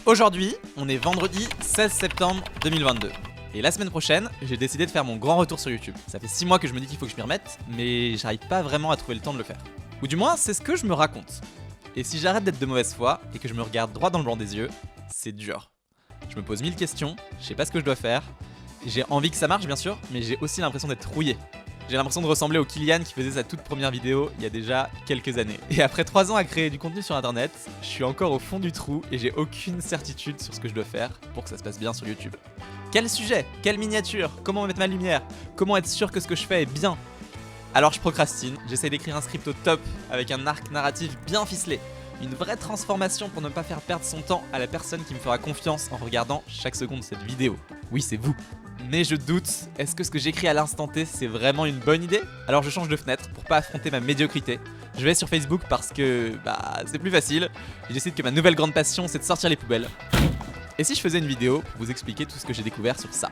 Aujourd'hui, on est vendredi 16 septembre 2022. Et la semaine prochaine, j'ai décidé de faire mon grand retour sur YouTube. Ça fait 6 mois que je me dis qu'il faut que je m'y remette, mais j'arrive pas vraiment à trouver le temps de le faire. Ou du moins, c'est ce que je me raconte. Et si j'arrête d'être de mauvaise foi et que je me regarde droit dans le blanc des yeux, c'est dur. Je me pose 1000 questions, je sais pas ce que je dois faire. J'ai envie que ça marche bien sûr, mais j'ai aussi l'impression d'être rouillé. J'ai l'impression de ressembler au Kylian qui faisait sa toute première vidéo il y a déjà quelques années. Et après 3 ans à créer du contenu sur internet, je suis encore au fond du trou et j'ai aucune certitude sur ce que je dois faire pour que ça se passe bien sur YouTube. Quel sujet? Quelle miniature? Comment mettre ma lumière? Comment être sûr que ce que je fais est bien? Alors je procrastine, j'essaie d'écrire un script au top avec un arc narratif bien ficelé. Une vraie transformation pour ne pas faire perdre son temps à la personne qui me fera confiance en regardant chaque seconde de cette vidéo. Oui, c'est vous. Mais je doute, est-ce que ce que j'écris à l'instant T c'est vraiment une bonne idée? Alors je change de fenêtre pour pas affronter ma médiocrité. Je vais sur Facebook parce que c'est plus facile. Je décide que ma nouvelle grande passion c'est de sortir les poubelles. Et si je faisais une vidéo pour vous expliquer tout ce que j'ai découvert sur ça?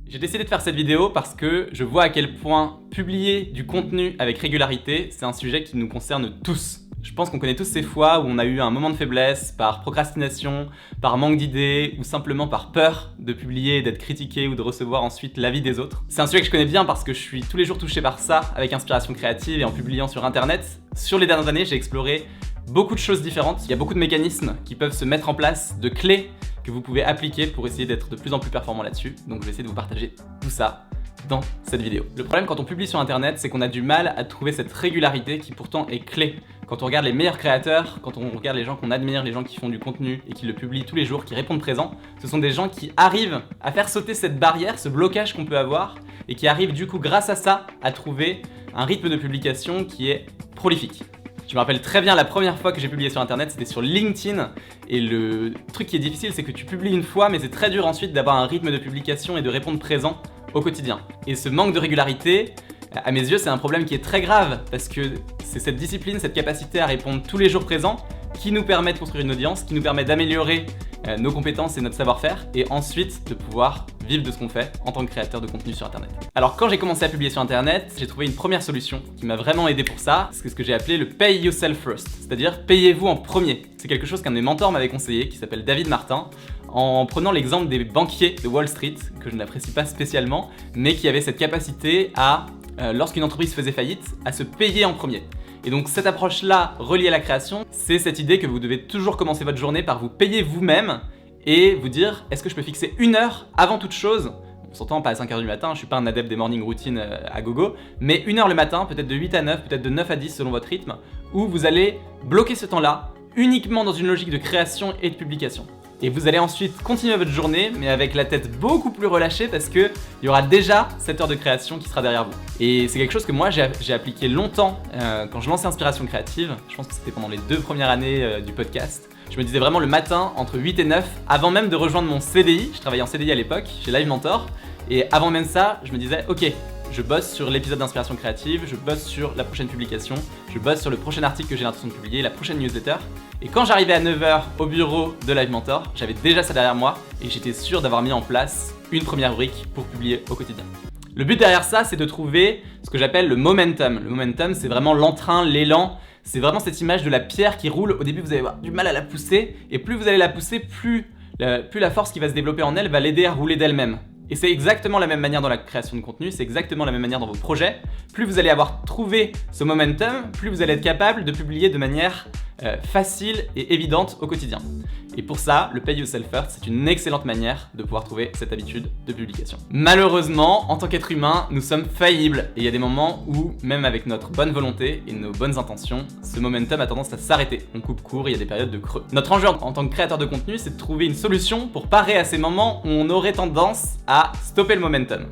J'ai décidé de faire cette vidéo parce que je vois à quel point publier du contenu avec régularité, c'est un sujet qui nous concerne tous. Je pense qu'on connaît tous ces fois où on a eu un moment de faiblesse par procrastination, par manque d'idées ou simplement par peur de publier, d'être critiqué ou de recevoir ensuite l'avis des autres. C'est un sujet que je connais bien parce que je suis tous les jours touché par ça avec Inspiration Créative et en publiant sur internet. Sur les dernières années, j'ai exploré beaucoup de choses différentes. Il y a beaucoup de mécanismes qui peuvent se mettre en place, de clés que vous pouvez appliquer pour essayer d'être de plus en plus performant là-dessus. Donc je vais essayer de vous partager tout ça dans cette vidéo. Le problème quand on publie sur internet, c'est qu'on a du mal à trouver cette régularité qui pourtant est clé. Quand on regarde les meilleurs créateurs, quand on regarde les gens qu'on admire, les gens qui font du contenu et qui le publient tous les jours, qui répondent présent, ce sont des gens qui arrivent à faire sauter cette barrière, ce blocage qu'on peut avoir et qui arrivent du coup grâce à ça à trouver un rythme de publication qui est prolifique. Je me rappelle très bien la première fois que j'ai publié sur internet, c'était sur LinkedIn et le truc qui est difficile c'est que tu publies une fois mais c'est très dur ensuite d'avoir un rythme de publication et de répondre présent au quotidien. Et ce manque de régularité, à mes yeux c'est un problème qui est très grave parce que c'est cette discipline, cette capacité à répondre tous les jours présents qui nous permet de construire une audience, qui nous permet d'améliorer nos compétences et notre savoir-faire et ensuite de pouvoir vivre de ce qu'on fait en tant que créateur de contenu sur internet. Alors quand j'ai commencé à publier sur internet, j'ai trouvé une première solution qui m'a vraiment aidé pour ça, c'est ce que j'ai appelé le Pay Yourself First, c'est-à-dire payez-vous en premier. C'est quelque chose qu'un de mes mentors m'avait conseillé, qui s'appelle David Martin, en prenant l'exemple des banquiers de Wall Street, que je n'apprécie pas spécialement, mais qui avaient cette capacité à, lorsqu'une entreprise faisait faillite, à se payer en premier. Et donc cette approche-là, reliée à la création, c'est cette idée que vous devez toujours commencer votre journée par vous payer vous-même et vous dire est-ce que je peux fixer 1 heure avant toute chose, on s'entend pas à 5h du matin, je suis pas un adepte des morning routines à gogo, mais 1 heure le matin, peut-être de 8 à 9, peut-être de 9 à 10 selon votre rythme, où vous allez bloquer ce temps-là uniquement dans une logique de création et de publication. Et vous allez ensuite continuer votre journée, mais avec la tête beaucoup plus relâchée parce qu'il y aura déjà cette heure de création qui sera derrière vous. Et c'est quelque chose que moi j'ai appliqué longtemps quand je lançais Inspiration Créative. Je pense que c'était pendant les 2 premières années du podcast. Je me disais vraiment le matin entre 8 et 9, avant même de rejoindre mon CDI, je travaillais en CDI à l'époque, chez Live Mentor, et avant même ça, je me disais ok, je bosse sur l'épisode d'Inspiration Créative, je bosse sur la prochaine publication, je bosse sur le prochain article que j'ai l'intention de publier, la prochaine newsletter. Et quand j'arrivais à 9h au bureau de Live Mentor, j'avais déjà ça derrière moi et j'étais sûr d'avoir mis en place une première brique pour publier au quotidien. Le but derrière ça, c'est de trouver ce que j'appelle le momentum. Le momentum, c'est vraiment l'entrain, l'élan. C'est vraiment cette image de la pierre qui roule. Au début, vous allez avoir du mal à la pousser et plus vous allez la pousser, plus la force qui va se développer en elle va l'aider à rouler d'elle-même. Et c'est exactement la même manière dans la création de contenu, c'est exactement la même manière dans vos projets. Plus vous allez avoir trouvé ce momentum, plus vous allez être capable de publier de manière facile et évidente au quotidien. Et pour ça, le Pay Yourself First, c'est une excellente manière de pouvoir trouver cette habitude de publication. Malheureusement, en tant qu'être humain, nous sommes faillibles et il y a des moments où, même avec notre bonne volonté et nos bonnes intentions, ce momentum a tendance à s'arrêter. On coupe court, il y a des périodes de creux. Notre enjeu en tant que créateur de contenu, c'est de trouver une solution pour parer à ces moments où on aurait tendance à stopper le momentum.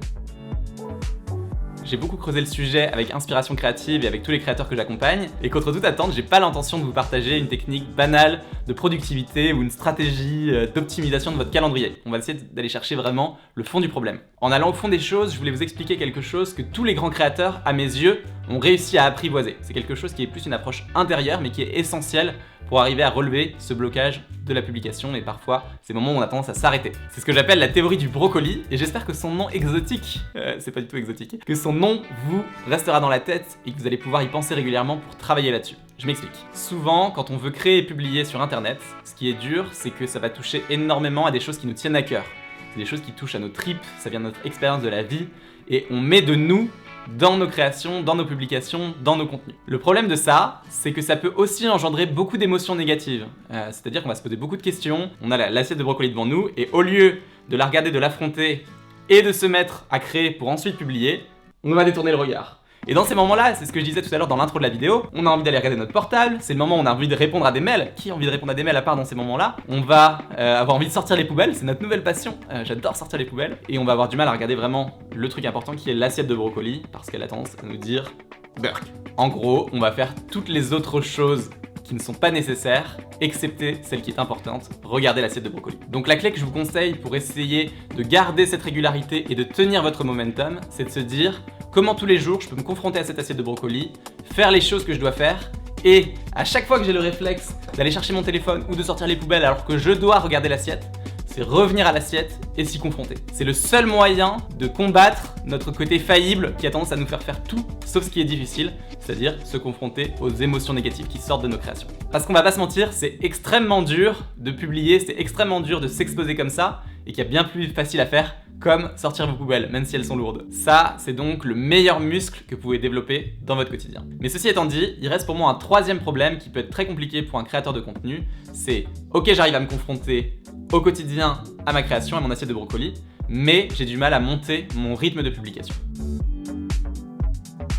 J'ai beaucoup creusé le sujet avec Inspiration Créative et avec tous les créateurs que j'accompagne, et contre toute attente, j'ai pas l'intention de vous partager une technique banale de productivité ou une stratégie d'optimisation de votre calendrier. On va essayer d'aller chercher vraiment le fond du problème. En allant au fond des choses, je voulais vous expliquer quelque chose que tous les grands créateurs, à mes yeux, ont réussi à apprivoiser. C'est quelque chose qui est plus une approche intérieure, mais qui est essentielle pour arriver à relever ce blocage de la publication, mais parfois, c'est le moment où on a tendance à s'arrêter. C'est ce que j'appelle la théorie du brocoli, et j'espère que son nom exotique, c'est pas du tout exotique, que son nom vous restera dans la tête et que vous allez pouvoir y penser régulièrement pour travailler là-dessus. Je m'explique. Souvent, quand on veut créer et publier sur internet, ce qui est dur, c'est que ça va toucher énormément à des choses qui nous tiennent à cœur. C'est des choses qui touchent à nos tripes, ça vient de notre expérience de la vie, et on met de nous dans nos créations, dans nos publications, dans nos contenus. Le problème de ça, c'est que ça peut aussi engendrer beaucoup d'émotions négatives. C'est-à-dire qu'on va se poser beaucoup de questions, on a l'assiette de brocoli devant nous, et au lieu de la regarder, de l'affronter, et de se mettre à créer pour ensuite publier, on va détourner le regard. Et dans ces moments-là, c'est ce que je disais tout à l'heure dans l'intro de la vidéo, on a envie d'aller regarder notre portable, c'est le moment où on a envie de répondre à des mails. Qui a envie de répondre à des mails à part dans ces moments-là? On va avoir envie de sortir les poubelles, c'est notre nouvelle passion, j'adore sortir les poubelles. Et on va avoir du mal à regarder vraiment le truc important qui est l'assiette de brocoli, parce qu'elle a tendance à nous dire burk. En gros, on va faire toutes les autres choses qui ne sont pas nécessaires, excepté celle qui est importante, regardez l'assiette de brocoli. Donc la clé que je vous conseille pour essayer de garder cette régularité et de tenir votre momentum, c'est de se dire comment tous les jours je peux me confronter à cette assiette de brocoli, faire les choses que je dois faire, et à chaque fois que j'ai le réflexe d'aller chercher mon téléphone ou de sortir les poubelles alors que je dois regarder l'assiette, c'est revenir à l'assiette et s'y confronter. C'est le seul moyen de combattre notre côté faillible qui a tendance à nous faire tout sauf ce qui est difficile, c'est-à-dire se confronter aux émotions négatives qui sortent de nos créations. Parce qu'on va pas se mentir, c'est extrêmement dur de publier, c'est extrêmement dur de s'exposer comme ça, et qu'il y a bien plus facile à faire, comme sortir vos poubelles, même si elles sont lourdes. Ça, c'est donc le meilleur muscle que vous pouvez développer dans votre quotidien. Mais ceci étant dit, il reste pour moi un troisième problème qui peut être très compliqué pour un créateur de contenu, c'est ok, j'arrive à me confronter au quotidien à ma création, à mon assiette de brocoli, mais j'ai du mal à monter mon rythme de publication.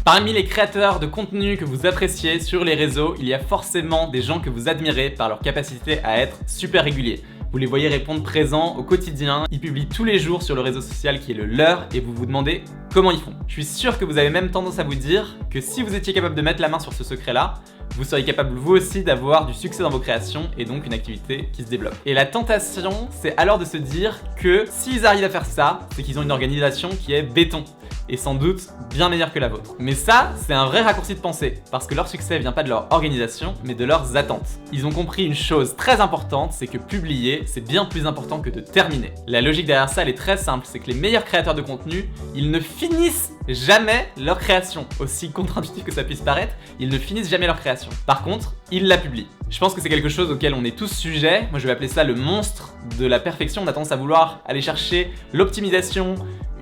Parmi les créateurs de contenu que vous appréciez sur les réseaux, il y a forcément des gens que vous admirez par leur capacité à être super réguliers. Vous les voyez répondre présents au quotidien, ils publient tous les jours sur le réseau social qui est le leur et vous vous demandez comment ils font. Je suis sûr que vous avez même tendance à vous dire que si vous étiez capable de mettre la main sur ce secret-là, vous seriez capable vous aussi d'avoir du succès dans vos créations et donc une activité qui se développe. Et la tentation, c'est alors de se dire que s'ils arrivent à faire ça, c'est qu'ils ont une organisation qui est béton et sans doute bien meilleure que la vôtre. Mais ça, c'est un vrai raccourci de pensée, parce que leur succès vient pas de leur organisation, mais de leurs attentes. Ils ont compris une chose très importante, c'est que publier, c'est bien plus important que de terminer. La logique derrière ça, elle est très simple, c'est que les meilleurs créateurs de contenu, ils ne finissent jamais leur création. Aussi contre-intuitif que ça puisse paraître, ils ne finissent jamais leur création. Par contre, ils la publient. Je pense que c'est quelque chose auquel on est tous sujets. Moi, je vais appeler ça le monstre de la perfection. On a tendance à vouloir aller chercher l'optimisation,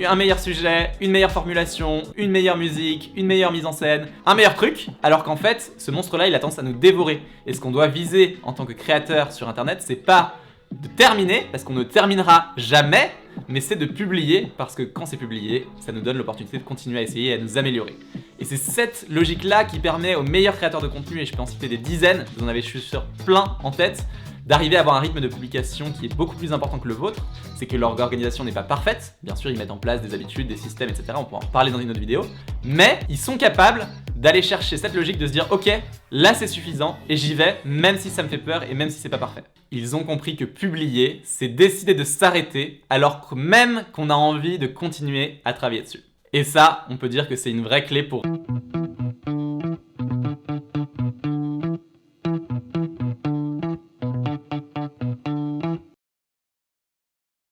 un meilleur sujet, une meilleure formulation, une meilleure musique, une meilleure mise en scène, un meilleur truc, alors qu'en fait, ce monstre-là, il a tendance à nous dévorer. Et ce qu'on doit viser en tant que créateur sur Internet, c'est pas de terminer, parce qu'on ne terminera jamais, mais c'est de publier, parce que quand c'est publié, ça nous donne l'opportunité de continuer à essayer et à nous améliorer. Et c'est cette logique-là qui permet aux meilleurs créateurs de contenu, et je peux en citer des dizaines, vous en avez je suis sûr plein en tête, d'arriver à avoir un rythme de publication qui est beaucoup plus important que le vôtre. C'est que leur organisation n'est pas parfaite, bien sûr ils mettent en place des habitudes, des systèmes, etc. On pourra en reparler dans une autre vidéo, mais ils sont capables d'aller chercher cette logique de se dire ok, là c'est suffisant et j'y vais même si ça me fait peur et même si c'est pas parfait. Ils ont compris que publier, c'est décider de s'arrêter alors que même qu'on a envie de continuer à travailler dessus. Et ça, on peut dire que c'est une vraie clé pour